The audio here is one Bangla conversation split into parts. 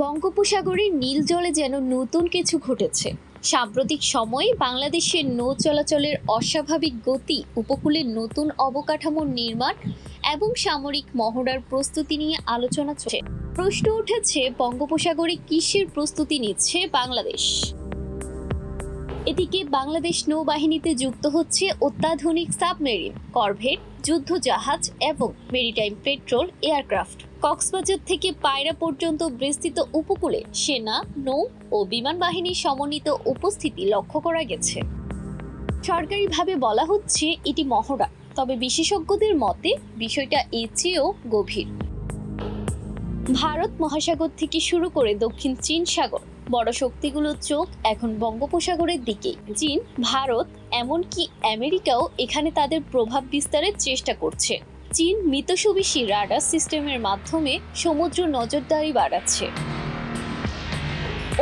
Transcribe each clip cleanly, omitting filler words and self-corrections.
বঙ্গোপসাগরের নীল জলে যেন নতুন কিছু ঘটেছে। সাম্প্রতিক সময়ে বাংলাদেশের নৌ চলাচলের অস্বাভাবিক গতি, উপকূলের নতুন অবকাঠামোর নির্মাণ এবং সামরিক মহড়ার প্রস্তুতি নিয়ে আলোচনা চলছে। প্রশ্ন উঠেছে, বঙ্গোপসাগরে কিসের প্রস্তুতি নিচ্ছে বাংলাদেশ? এদিকে বাংলাদেশ নৌবাহিনীতে যুক্ত হচ্ছে অত্যাধুনিক সাবমেরিন, করভেট, যুদ্ধজাহাজ এবং মেরিটাইম পেট্রোল এয়ারক্রাফট। কক্সবাজার থেকে পায়রা পর্যন্ত বিস্তৃত উপকূলে সেনা, নৌ ও বিমান বাহিনীর সমন্বিত উপস্থিতি লক্ষ্য করা গেছে। সরকারিভাবে বলা হচ্ছে এটি মহড়া, তবে বিশেষজ্ঞদের মতে বিষয়টা এর চেয়েও গভীর। ভারত মহাসাগর থেকে শুরু করে দক্ষিণ চীন সাগর, বড় শক্তিগুলোর চোখ এখন বঙ্গোপসাগরের দিকে। চীন, ভারত, এমনকি আমেরিকাও এখানে তাদের প্রভাব বিস্তারের চেষ্টা করছে। চীন মিতসবিশি রাডার সিস্টেমের মাধ্যমে সমুদ্র নজরদারি বাড়াচ্ছে।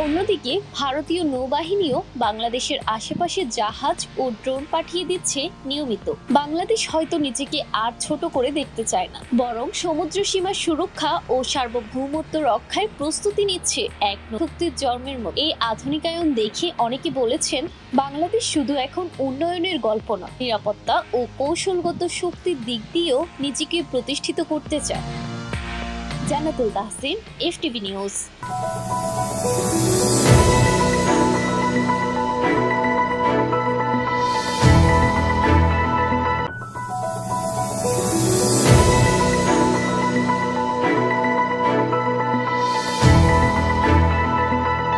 অন্যদিকে ভারতীয় নৌবাহিনীও বাংলাদেশের আশেপাশে জাহাজ ও ড্রোন পাঠিয়ে দিচ্ছে নিয়মিত। বাংলাদেশ হয়তো নিজেকে আর ছোট করে দেখতে চায় না, বরং সমুদ্র সীমার সুরক্ষা ও সার্বভৌমত্ব রক্ষায় প্রস্তুতি নিচ্ছে এক শক্তির জন্মের মতো। এই আধুনিকায়ন দেখে অনেকে বলেছেন, বাংলাদেশ শুধু এখন উন্নয়নের গল্প নয়, নিরাপত্তা ও কৌশলগত শক্তির দিক দিয়েও নিজেকে প্রতিষ্ঠিত করতে চায়। জান্নাতুল তাহসিন, FTV নিউজ।